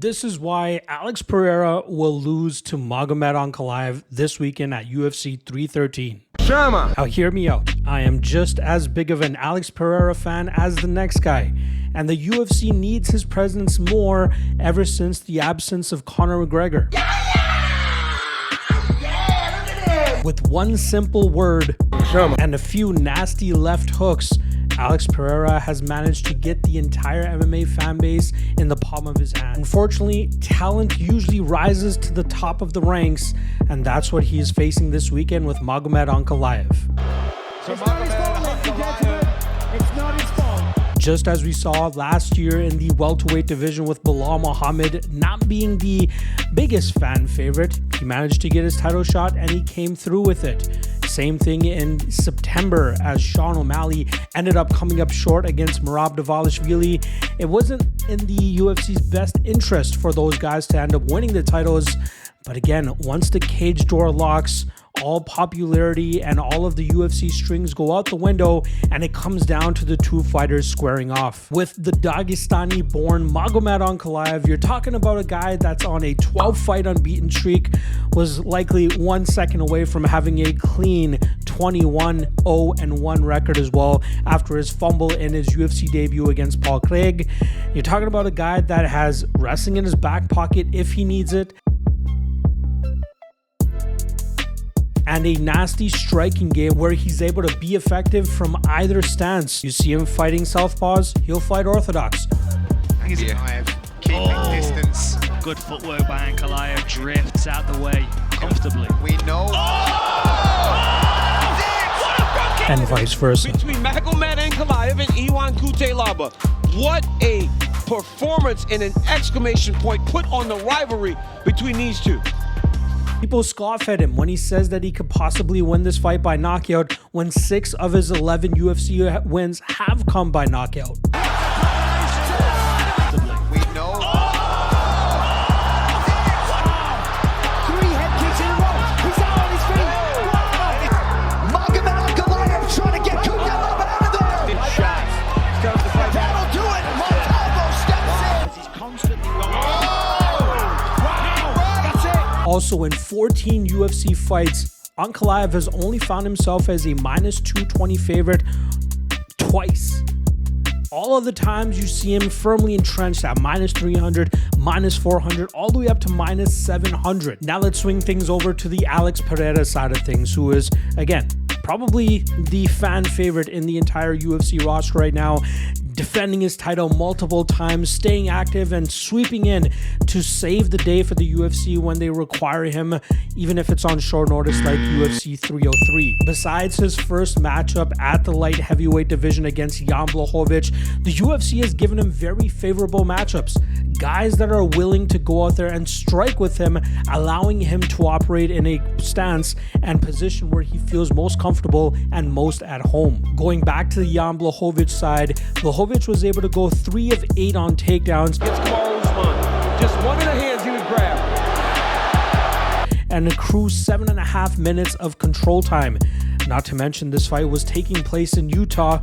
This is why Alex Pereira will lose to Magomed Ankalaev this weekend at UFC 313. Shama. Now hear me out. I am just as big of an Alex Pereira fan as the next guy, and the UFC needs his presence more ever since the absence of Conor McGregor. With one simple word and a few nasty left hooks, Alex Pereira has managed to get the entire MMA fan base in the palm of his hand. Unfortunately, talent usually rises to the top of the ranks, and that's what he is facing this weekend with Magomed Ankalaev. It's not his fault, ladies and gentlemen. It's not his fault. Just as we saw last year in the welterweight division with Belal Muhammad not being the biggest fan favorite, he managed to get his title shot and he came through with it. Same thing in September as Sean O'Malley ended up coming up short against Merab Dvalishvili. It wasn't in the UFC's best interest for those guys to end up winning the titles. But again, once the cage door locks, all popularity and all of the UFC strings go out the window, and it comes down to the two fighters squaring off. With the Dagestani-born Magomed Ankalaev, you're talking about a guy that's on a 12-fight unbeaten streak, was likely 1 second away from having a clean 21-0-1 record as well after his fumble in his UFC debut against Paul Craig. You're talking about a guy that has wrestling in his back pocket if he needs it, and a nasty striking game where he's able to be effective from either stance. You see him fighting southpaws, he'll fight orthodox. He's alive, keeping distance. Good footwork by Ankalaev, drifts out the way comfortably. We know. And vice versa. Between Magomed Ankalaev and Iwan Kutelaba. What a performance and an exclamation point put on the rivalry between these two. People scoff at him when he says that he could possibly win this fight by knockout when 6 of his 11 UFC wins have come by knockout. We know. 3 head kicks in a row. He's out on his feet. Magomed Ankalaev trying to get Kutelaba out of there. That'll do it. Montalvo steps in. He's constantly wrong. Also, in 14 UFC fights, Ankalaev has only found himself as a -220 favorite twice. All of the times you see him firmly entrenched at -300, -400, all the way up to -700. Now let's swing things over to the Alex Pereira side of things, who is, again, probably the fan favorite in the entire UFC roster right now, defending his title multiple times, staying active and sweeping in to save the day for the UFC when they require him, even if it's on short notice like UFC 303. Besides his first matchup at the light heavyweight division against Jan Blachowicz, the UFC has given him very favorable matchups. Guys that are willing to go out there and strike with him, allowing him to operate in a stance and position where he feels most comfortable and most at home. Going back to the Jan Blachowicz side, Blachowicz was able to go 3 of 8 on takedowns. It's Kamaru Usman. Just one of the hands he would grab. And accrue 7.5 minutes of control time. Not to mention this fight was taking place in Utah,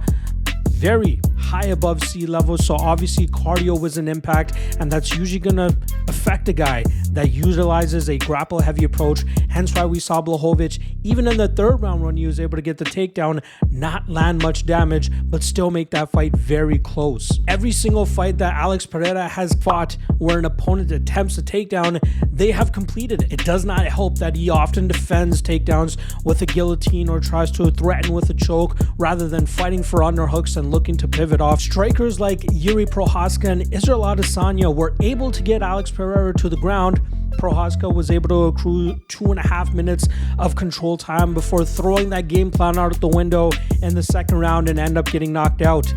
very high above sea level, so obviously cardio was an impact, and that's usually going to affect a guy that utilizes a grapple heavy approach. Hence why we saw Blachowicz, even in the 3rd round when he was able to get the takedown, not land much damage, but still make that fight very close. Every single fight that Alex Pereira has fought where an opponent attempts a takedown, they have completed it. It does not help that he often defends takedowns with a guillotine or tries to threaten with a choke rather than fighting for underhooks and looking to pivot off. Strikers like Yuri Prochazka and Israel Adesanya were able to get Alex Pereira to the ground. Prochazka was able to accrue 2.5 minutes of control time before throwing that game plan out the window in the 2nd round and end up getting knocked out.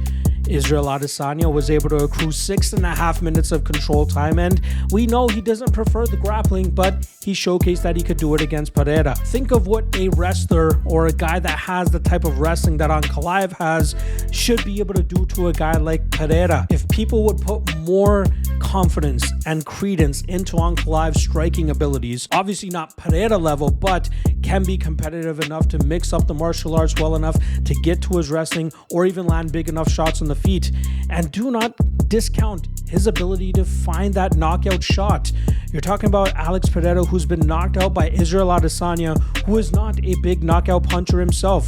Israel Adesanya was able to accrue 6.5 minutes of control time, and we know he doesn't prefer the grappling, but he showcased that he could do it against Pereira. Think of what a wrestler or a guy that has the type of wrestling that Ankalaev has should be able to do to a guy like Pereira. If people would put more confidence and credence into Ankalaev's striking abilities, obviously not Pereira level, but can be competitive enough to mix up the martial arts well enough to get to his wrestling or even land big enough shots on the feet. And do not discount his ability to find that knockout shot. You're talking about Alex Pereira, who's been knocked out by Israel Adesanya, who is not a big knockout puncher himself.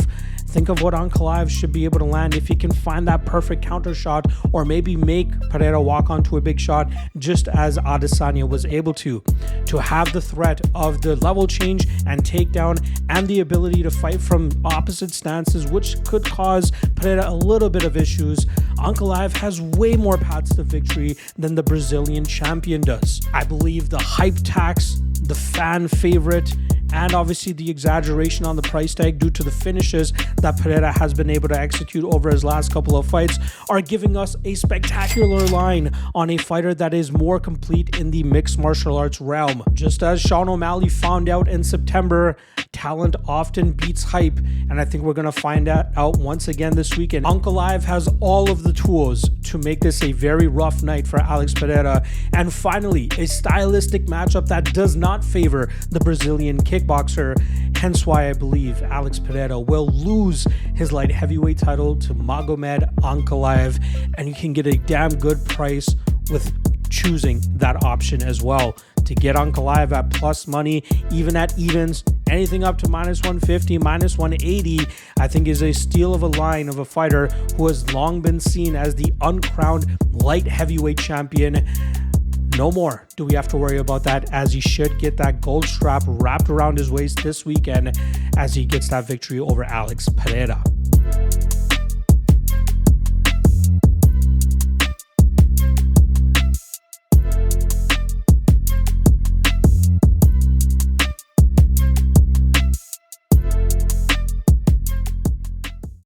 Think of what Ankalaev should be able to land if he can find that perfect counter shot, or maybe make Pereira walk onto a big shot just as Adesanya was able to. To have the threat of the level change and takedown and the ability to fight from opposite stances, which could cause Pereira a little bit of issues, Ankalaev has way more paths to victory than the Brazilian champion does. I believe the hype tax, the fan favorite, and obviously the exaggeration on the price tag due to the finishes that Pereira has been able to execute over his last couple of fights are giving us a spectacular line on a fighter that is more complete in the mixed martial arts realm. Just as Sean O'Malley found out in September, talent often beats hype, and I think we're going to find that out once again this weekend. Ankalaev has all of the tools to make this a very rough night for Alex Pereira, and finally a stylistic matchup that does not favor the Brazilian kickboxer, hence why I believe Alex Pereira will lose his light heavyweight title to Magomed Ankalaev, and you can get a damn good price with choosing that option as well. To get Ankalaev at plus money, even at evens, anything up to minus 150, minus 180, I think is a steal of a line of a fighter who has long been seen as the uncrowned light heavyweight champion. No more do we have to worry about that, as he should get that gold strap wrapped around his waist this weekend as he gets that victory over Alex Pereira.